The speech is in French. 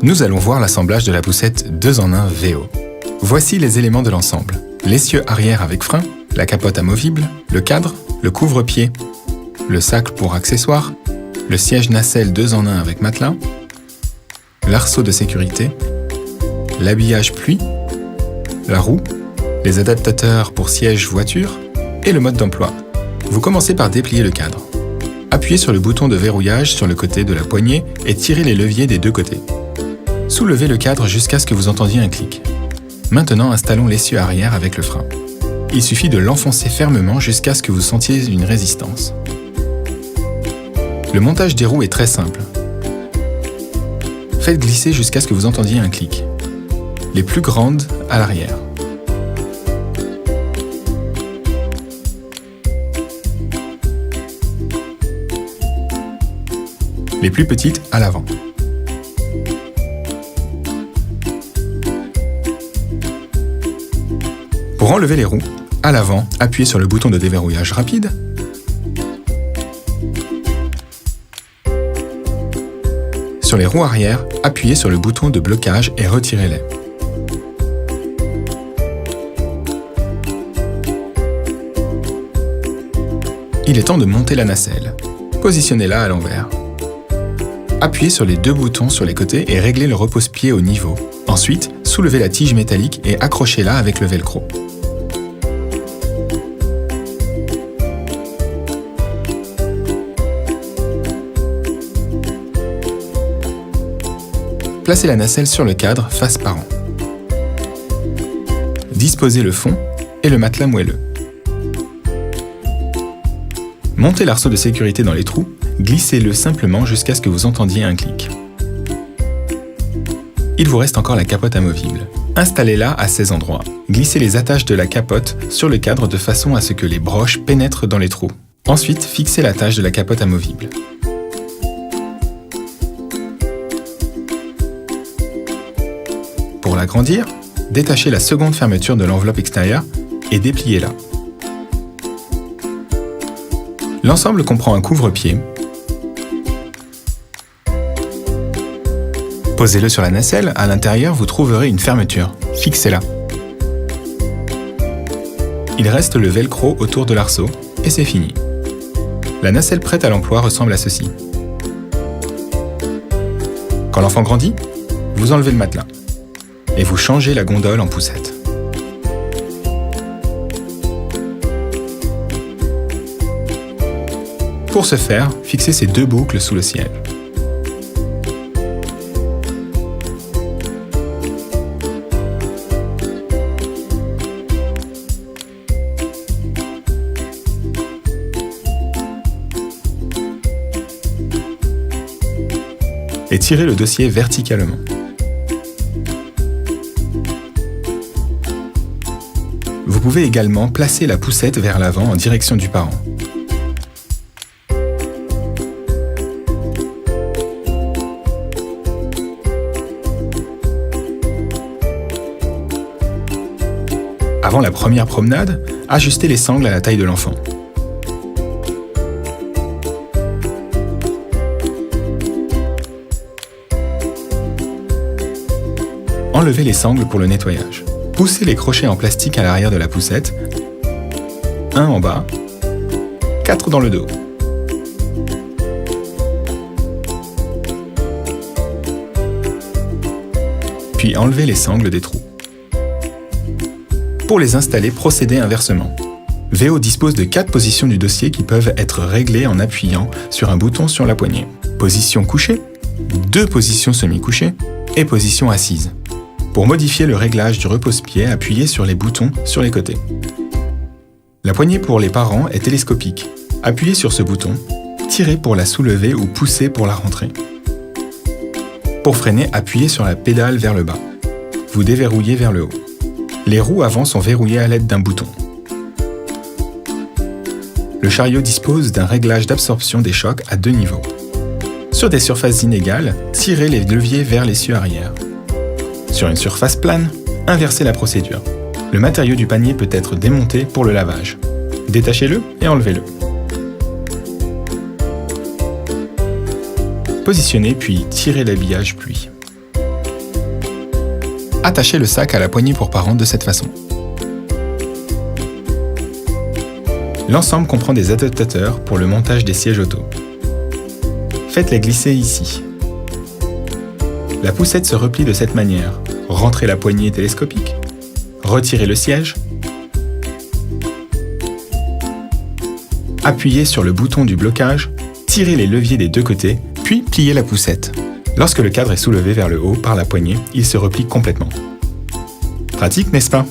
Nous allons voir l'assemblage de la poussette 2 en 1 VO. Voici les éléments de l'ensemble. L'essieu arrière avec frein, la capote amovible, le cadre, le couvre-pied, le sac pour accessoires, le siège nacelle 2 en 1 avec matelas, l'arceau de sécurité, l'habillage pluie, la roue, les adaptateurs pour siège voiture et le mode d'emploi. Vous commencez par déplier le cadre. Appuyez sur le bouton de verrouillage sur le côté de la poignée et tirez les leviers des deux côtés. Soulevez le cadre jusqu'à ce que vous entendiez un clic. Maintenant, installons l'essieu arrière avec le frein. Il suffit de l'enfoncer fermement jusqu'à ce que vous sentiez une résistance. Le montage des roues est très simple. Faites glisser jusqu'à ce que vous entendiez un clic. Les plus grandes à l'arrière. Les plus petites à l'avant. Pour enlever les roues, à l'avant, appuyez sur le bouton de déverrouillage rapide. Sur les roues arrière, appuyez sur le bouton de blocage et retirez-les. Il est temps de monter la nacelle. Positionnez-la à l'envers. Appuyez sur les deux boutons sur les côtés et réglez le repose-pied au niveau. Ensuite, soulevez la tige métallique et accrochez-la avec le velcro. Placez la nacelle sur le cadre face parent. Disposez le fond et le matelas moelleux. Montez l'arceau de sécurité dans les trous, glissez-le simplement jusqu'à ce que vous entendiez un clic. Il vous reste encore la capote amovible. Installez-la à ces endroits. Glissez les attaches de la capote sur le cadre de façon à ce que les broches pénètrent dans les trous. Ensuite, fixez l'attache de la capote amovible. Pour l'agrandir, détachez la seconde fermeture de l'enveloppe extérieure et dépliez-la. L'ensemble comprend un couvre-pied. Posez-le sur la nacelle, à l'intérieur vous trouverez une fermeture. Fixez-la. Il reste le velcro autour de l'arceau et c'est fini. La nacelle prête à l'emploi ressemble à ceci. Quand l'enfant grandit, vous enlevez le matelas et vous changez la gondole en poussette. Pour ce faire, fixez ces deux boucles sous le siège. Et tirez le dossier verticalement. Vous pouvez également placer la poussette vers l'avant en direction du parent. Avant la première promenade, ajustez les sangles à la taille de l'enfant. Enlevez les sangles pour le nettoyage. Poussez les crochets en plastique à l'arrière de la poussette, 1 en bas, 4 dans le dos. Puis enlevez les sangles des trous. Pour les installer, procédez inversement. VO dispose de 4 positions du dossier qui peuvent être réglées en appuyant sur un bouton sur la poignée. Position couchée, 2 positions semi-couchées et position assise. Pour modifier le réglage du repose-pied, appuyez sur les boutons sur les côtés. La poignée pour les parents est télescopique. Appuyez sur ce bouton, tirez pour la soulever ou poussez pour la rentrer. Pour freiner, appuyez sur la pédale vers le bas. Vous déverrouillez vers le haut. Les roues avant sont verrouillées à l'aide d'un bouton. Le chariot dispose d'un réglage d'absorption des chocs à 2 niveaux. Sur des surfaces inégales, tirez les leviers vers l'essieu arrière. Sur une surface plane, inversez la procédure. Le matériau du panier peut être démonté pour le lavage. Détachez-le et enlevez-le. Positionnez puis tirez l'habillage pluie. Attachez le sac à la poignée pour parents de cette façon. L'ensemble comprend des adaptateurs pour le montage des sièges auto. Faites-les glisser ici. La poussette se replie de cette manière. Rentrez la poignée télescopique. Retirez le siège. Appuyez sur le bouton du blocage. Tirez les leviers des deux côtés, puis pliez la poussette. Lorsque le cadre est soulevé vers le haut par la poignée, il se replie complètement. Pratique, n'est-ce pas ?